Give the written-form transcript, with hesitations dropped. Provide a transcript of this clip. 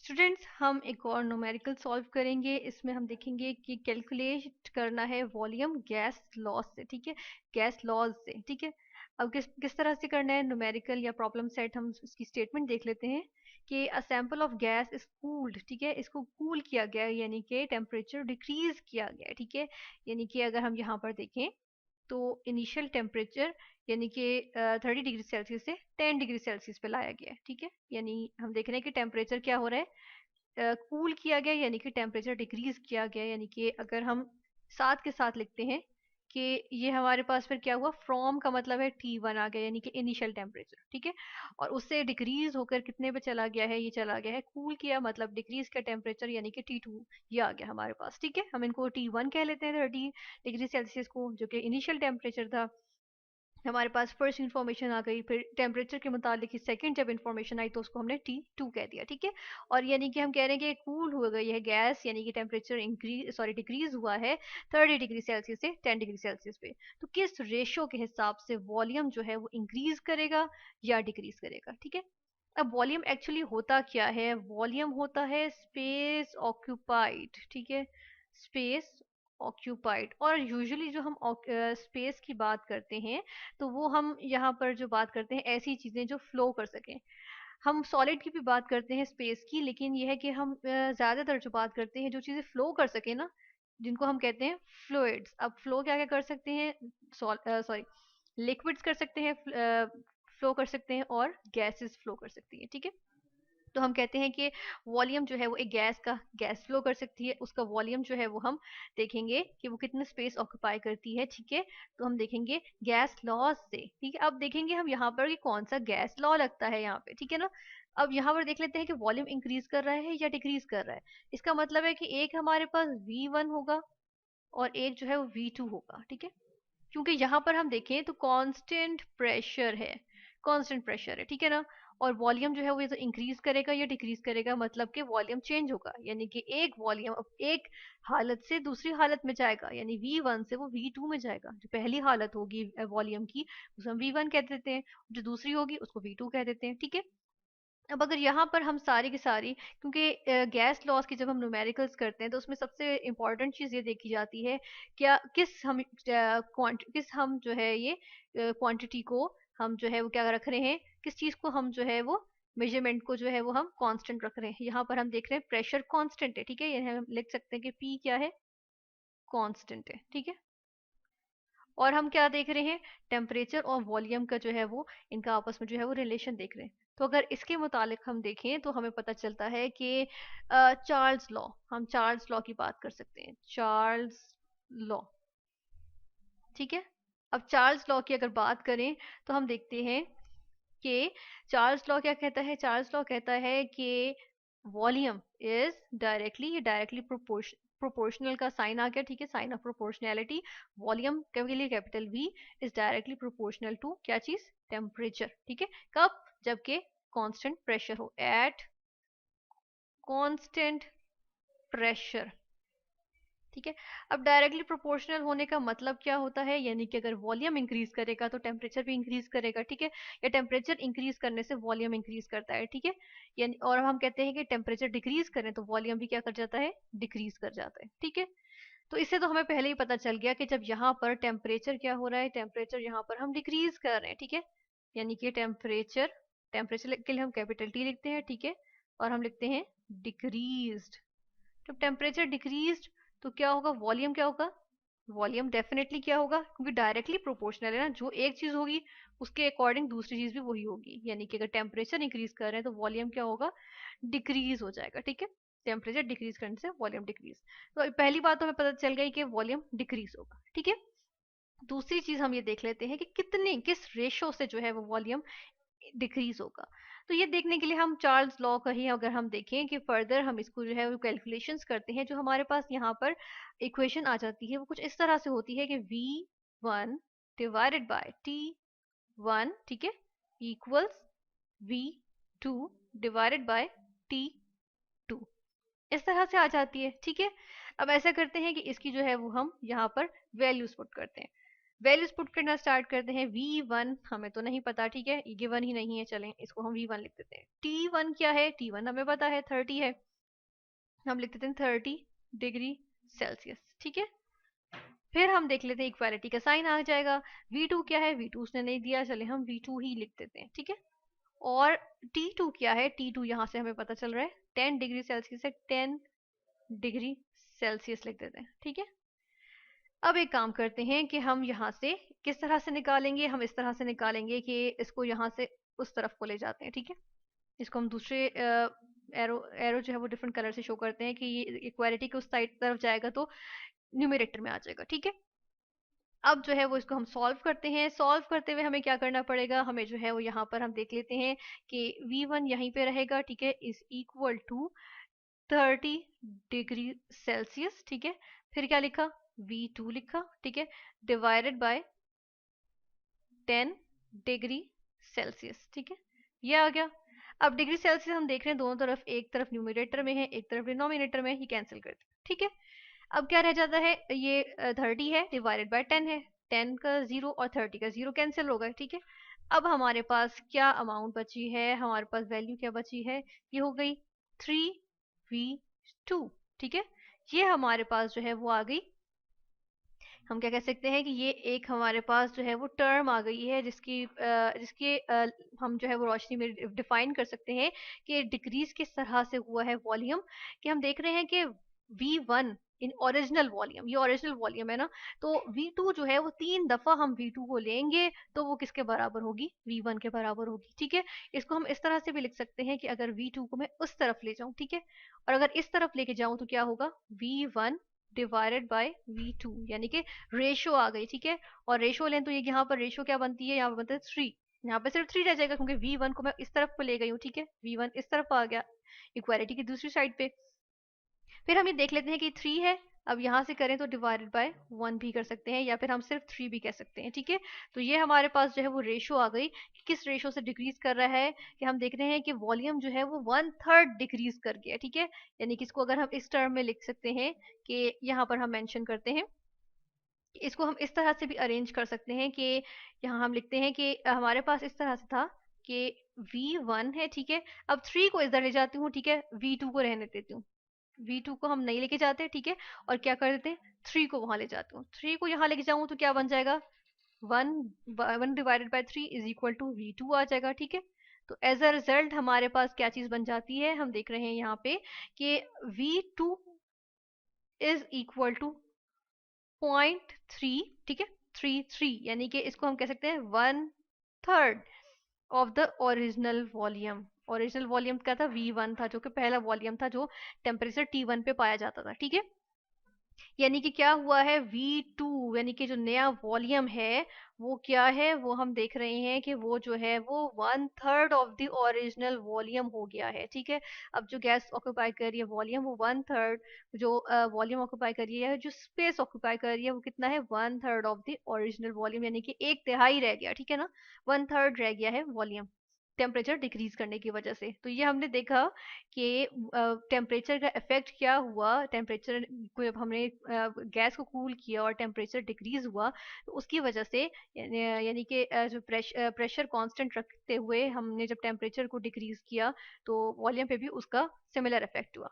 Students, हम एक और न्यूमेरिकल सॉल्व करेंगे। इसमें हम देखेंगे कि कैलकुलेट करना है वॉल्यूम गैस लॉस से, ठीक है, गैस लॉज से, ठीक है। अब किस किस तरह से करना है न्यूमेरिकल या प्रॉब्लम सेट, हम उसकी स्टेटमेंट देख लेते हैं कि a sample of gas is cooled, ठीक है, इसको कूल किया गया है, यानी कि टेम्परेचर डिक्रीज किया गया है, ठीक है। यानी कि अगर हम यहाँ पर देखें तो इनिशियल टेम्परेचर यानी कि 30 डिग्री सेल्सियस से 10 डिग्री सेल्सियस पे लाया गया है, ठीक है। यानी हम देख रहे हैं कि टेम्परेचर क्या हो रहा है, कूल किया गया, यानी कि टेम्परेचर डिक्रीज किया गया। यानी कि अगर हम साथ के साथ लिखते हैं कि ये हमारे पास फिर क्या हुआ, फ्रॉम का मतलब है T1 आ गया, यानी कि इनिशियल टेम्परेचर, ठीक है। और उससे डिक्रीज होकर कितने पे चला गया है, ये चला गया है कूल किया मतलब डिक्रीज का टेम्परेचर, यानी कि T2 ये आ गया हमारे पास, ठीक है। हम इनको T1 कह लेते हैं, 30 डिग्री सेल्सियस को, जो कि इनिशियल टेम्परेचर था। हमारे पास फर्स्ट इन्फॉर्मेशन आ गई, फिर टेम्परेचर के मुतालिक सेकंड जब इन्फॉर्मेशन आई तो उसको हमने T2 कह दिया, ठीक है। और यानी कि हम कह रहे हैं कि कूल हो गई है गैस, यानी कि टेम्परेचर डिक्रीज हुआ है 30 डिग्री सेल्सियस से 10 डिग्री सेल्सियस पे। तो किस रेशो के हिसाब से वॉल्यूम जो है वो इंक्रीज करेगा या डिक्रीज करेगा, ठीक है। अब वॉल्यूम एक्चुअली होता क्या है, वॉल्यूम होता है स्पेस ऑक्यूपाइड, ठीक है, स्पेस ऑक्यूपाइड। और यूजुअली जो हम स्पेस की बात करते हैं तो वो हम यहाँ पर जो बात करते हैं ऐसी चीजें जो फ्लो कर सकें। हम सॉलिड की भी बात करते हैं स्पेस की, लेकिन यह है कि हम ज्यादातर जो बात करते हैं जो चीजें फ्लो कर सके ना, जिनको हम कहते हैं फ्लूइड्स। अब फ्लो क्या क्या कर सकते हैं, सॉरी, लिक्विड्स कर सकते हैं, फ्लो कर सकते हैं, और गैसेस फ्लो कर सकती हैं, ठीक है। तो हम कहते हैं कि वॉल्यूम जो है वो एक गैस का गैस फ्लो कर सकती है, उसका वॉल्यूम जो है वो हम देखेंगे कि वो कितना स्पेस ऑक्यूपाई करती है, ठीक है। तो हम देखेंगे गैस लॉ से, ठीक है। अब देखेंगे हम यहाँ पर कि कौन सा गैस लॉ लगता है यहाँ पे, ठीक है ना। अब यहाँ पर देख लेते हैं कि वॉल्यूम इंक्रीज कर रहा है या डिक्रीज कर रहा है। इसका मतलब है कि एक हमारे पास V1 होगा और एक जो है वो V2 होगा, ठीक है। क्योंकि यहाँ पर हम देखें तो कांस्टेंट प्रेशर है, कांस्टेंट प्रेशर है, ठीक है ना। और वॉल्यूम जो है वो ये तो इंक्रीज करेगा या डिक्रीज करेगा, मतलब कि वॉल्यूम चेंज होगा, यानी कि एक वॉल्यूम अब एक हालत से दूसरी हालत में जाएगा, यानी V1 से वो V2 में जाएगा। जो पहली हालत होगी वॉल्यूम की उसे हम V1 कह देते हैं, जो दूसरी होगी उसको V2 कह देते हैं, ठीक है। अब अगर यहाँ पर हम सारी की सारी, क्योंकि गैस लॉस की जब हम न्यूमेरिकल्स करते हैं तो उसमें सबसे इम्पॉर्टेंट चीज़ ये देखी जाती है क्या, किस हम जो है ये क्वांटिटी को हम जो है वो क्या रख रहे हैं, किस चीज़ को हम जो है वो मेजरमेंट को जो है वो हम कांस्टेंट रख रहे हैं। यहाँ पर हम देख रहे हैं प्रेशर कांस्टेंट है, ठीक है, ये हम लिख सकते हैं कि P क्या है, कांस्टेंट है, ठीक है। और हम क्या देख रहे हैं, टेम्परेचर और वॉल्यूम का जो है वो इनका आपस में जो है वो रिलेशन देख रहे हैं। तो अगर इसके मुतालिक हम देखें तो हमें पता चलता है कि चार्ल्स लॉ, हम चार्ल्स लॉ की बात कर सकते हैं, चार्ल्स लॉ, ठीक है। अब चार्ल्स लॉ की अगर बात करें तो हम देखते हैं कि चार्ल्स लॉ क्या कहता है, चार्ल्स लॉ कहता है कि वॉल्यूम इज डायरेक्टली प्रोपोर्शनल का साइन आ गया, ठीक है, साइन ऑफ प्रोपोर्शनैलिटी। वॉल्यूम के लिए capital V is directly proportional to क्या चीज, टेम्परेचर, ठीक है। कब, जबकि कांस्टेंट प्रेशर हो, एट कांस्टेंट प्रेशर, ठीक है। अब डायरेक्टली प्रोपोर्शनल होने का मतलब क्या होता है, यानी कि अगर वॉल्यूम इंक्रीज करेगा तो टेम्परेचर भी इंक्रीज करेगा, ठीक है, या टेम्परेचर इंक्रीज करने से वॉल्यूम इंक्रीज करता है, ठीक है। यानी और हम कहते हैं कि टेम्परेचर डिक्रीज करें तो वॉल्यूम भी क्या कर जाता है, डिक्रीज कर जाता है, ठीक है। तो इससे तो हमें पहले ही पता चल गया कि जब यहाँ पर टेम्परेचर क्या हो रहा है, टेम्परेचर यहाँ पर हम डिक्रीज कर रहे हैं, ठीक है। यानी कि टेम्परेचर, टेम्परेचर के लिए हम कैपिटल T लिखते हैं, ठीक है, और हम लिखते हैं डिक्रीज्ड। जब टेम्परेचर डिक्रीज तो क्या होगा, वॉल्यूम क्या होगा, वॉल्यूम डेफिनेटली क्या होगा, क्योंकि डायरेक्टली प्रोपोर्शनल है ना, जो एक चीज होगी उसके अकॉर्डिंग दूसरी चीज भी वही होगी। यानी कि अगर टेम्परेचर इंक्रीज कर रहे हैं तो वॉल्यूम क्या होगा, डिक्रीज हो जाएगा, ठीक है। टेम्परेचर डिक्रीज करने से वॉल्यूम डिक्रीज। तो पहली बात तो हमें पता चल गई कि वॉल्यूम डिक्रीज होगा, ठीक है। दूसरी चीज हम ये देख लेते हैं कि कितने किस रेशो से जो है वो वॉल्यूम डिक्रीज होगा। तो ये देखने के लिए हम चार्ल्स लॉ का ही अगर हम देखें कि फर्दर हम इसको जो है वो कैलकुलेशंस करते हैं, जो हमारे पास यहाँ पर इक्वेशन आ जाती है वो कुछ इस तरह से होती है कि V1 डिवाइडेड बाय T1, ठीक है, equals V2 divided by T2, इस तरह से आ जाती है, ठीक है। अब ऐसा करते हैं कि इसकी जो है वो हम यहाँ पर वैल्यूज पुट करते हैं। वैल्यूज पुट करना स्टार्ट करते हैं। V1 हमें तो नहीं पता, ठीक है, ये गिवन ही नहीं है, चलें इसको हम V1 लिख देते हैं। T1 क्या है, T1 हमें पता है 30 है, हम लिख देते हैं 30 डिग्री सेल्सियस, ठीक है। फिर हम देख लेते हैं इक्वालिटी का साइन आ जाएगा। V2 क्या है, V2 उसने नहीं दिया, चले हम V2 ही लिख देते हैं, ठीक है। और T2 क्या है, T2 यहाँ से हमें पता चल रहा है 10 डिग्री सेल्सियस है, 10 डिग्री सेल्सियस लिख देते हैं, ठीक है। अब एक काम करते हैं कि हम यहाँ से किस तरह से निकालेंगे, हम इस तरह से निकालेंगे कि इसको यहाँ से उस तरफ को ले जाते हैं, ठीक है। इसको हम दूसरे एरो एरो जो है वो डिफरेंट कलर से शो करते हैं कि ये इक्वालिटी के उस साइड तरफ जाएगा तो न्यूमरेटर में आ जाएगा, ठीक है। अब जो है वो इसको हम सॉल्व करते हैं। सॉल्व करते हुए हमें क्या करना पड़ेगा, हमें जो है वो यहाँ पर हम देख लेते हैं कि V1 यहीं पे रहेगा, ठीक है, is equal to 30 degree Celsius, ठीक है। फिर क्या लिखा, V2 लिखा, ठीक है, डिवाइडेड बाय 10 डिग्री सेल्सियस, ठीक है, ये आ गया। अब डिग्री सेल्सियस हम देख रहे हैं दोनों तरफ, एक तरफ न्यूमरेटर में है एक तरफ डिनोमिनेटर में, ही कैंसिल कर दे, ठीक है। अब क्या रह जाता है, ये 30 है डिवाइडेड बाय 10 है, 10 का 0 और 30 का 0 कैंसिल हो गए, ठीक है। अब हमारे पास क्या अमाउंट बची है, हमारे पास वैल्यू क्या बची है, ये हो गई 3V2, ठीक है। ये हमारे पास जो है वो आ गई, हम क्या कह सकते हैं कि ये एक हमारे पास जो है वो टर्म आ गई है जिसकी हम जो है वो रोशनी में डिफाइन कर सकते हैं कि डिक्रीज किस तरह से हुआ है वॉल्यूम। कि हम देख रहे हैं कि V1 इन ओरिजिनल वॉल्यूम, ये ओरिजिनल वॉल्यूम है ना, तो V2 जो है वो 3 दफा हम V2 को लेंगे तो वो किसके बराबर होगी, V1 के बराबर होगी, ठीक है। इसको हम इस तरह से भी लिख सकते हैं कि अगर V2 को मैं उस तरफ ले जाऊं, ठीक है, और अगर इस तरफ लेके जाऊं तो क्या होगा, V1 डिवाइडेड बाय V2, यानी कि रेशो आ गई, ठीक है। और रेशो लें तो ये यहाँ पर रेशो क्या बनती है, यहाँ पर बनता है 3, यहाँ पे सिर्फ 3 रह जाएगा क्योंकि V1 को मैं इस तरफ को ले गई हूँ, ठीक है, V1 इस तरफ आ गया इक्वालिटी की दूसरी साइड पे। फिर हम ये देख लेते हैं कि 3 है, अब यहाँ से करें तो डिवाइडेड बाय 1 भी कर सकते हैं या फिर हम सिर्फ 3 भी कह सकते हैं, ठीक है। तो ये हमारे पास जो है वो रेशो आ गई कि किस रेशो से डिक्रीज कर रहा है, कि हम देख रहे हैं कि वॉल्यूम जो है वो 1/3 डिक्रीज कर गया, ठीक है। यानी कि इसको अगर हम इस टर्म में लिख सकते हैं कि यहाँ पर हम मेंशन करते हैं, इसको हम इस तरह से भी अरेंज कर सकते हैं कि यहाँ हम लिखते हैं कि हमारे पास इस तरह से था कि V1 है, ठीक है। अब 3 को इधर ले जाती हूँ, ठीक है, V2 को रहने देती हूँ, V2 को हम नहीं लेके जाते, ठीक है, और क्या कर देते हैं 3 को वहां ले जाती हूँ, 3 को यहाँ लेके जाऊँ तो क्या बन जाएगा, 1 divided by 3 is equal to V2 आ जाएगा, ठीक है। तो एज अ रिजल्ट हमारे पास क्या चीज बन जाती है, हम देख रहे हैं यहाँ पे कि V2 इज इक्वल टू 0.3, ठीक है, 3 यानी कि इसको हम कह सकते हैं 1/3 of the original volume. Original volume क्या था, V1 था, जो कि पहला वॉल्यूम था जो टेम्परेचर T1 पे पाया जाता था, ठीक है। यानी कि क्या हुआ है, V2 यानी कि जो नया वॉल्यूम है वो क्या है, वो हम देख रहे हैं कि वो जो है वो 1/3 ऑफ द ओरिजिनल वॉल्यूम हो गया है, ठीक है। अब जो गैस ऑक्यूपाई कर रही है वॉल्यूम, वो 1/3, जो वॉल्यूम ऑक्यूपाई कर रही है, जो स्पेस ऑक्यूपाई कर रही है, वो कितना है, 1/3 ऑफ द ओरिजिनल वॉल्यूम, यानी कि 1/3 रह गया, ठीक है ना, 1/3 रह गया है वॉल्यूम टेम्परेचर डिक्रीज करने की वजह से। तो ये हमने देखा कि टेम्परेचर का इफेक्ट क्या हुआ, टेम्परेचर को जब हमने गैस को कूल किया और टेम्परेचर डिक्रीज हुआ तो उसकी वजह से यानी कि जो प्रेशर कांस्टेंट रखते हुए हमने जब टेम्परेचर को डिक्रीज किया तो वॉल्यूम पे भी उसका सिमिलर इफेक्ट हुआ।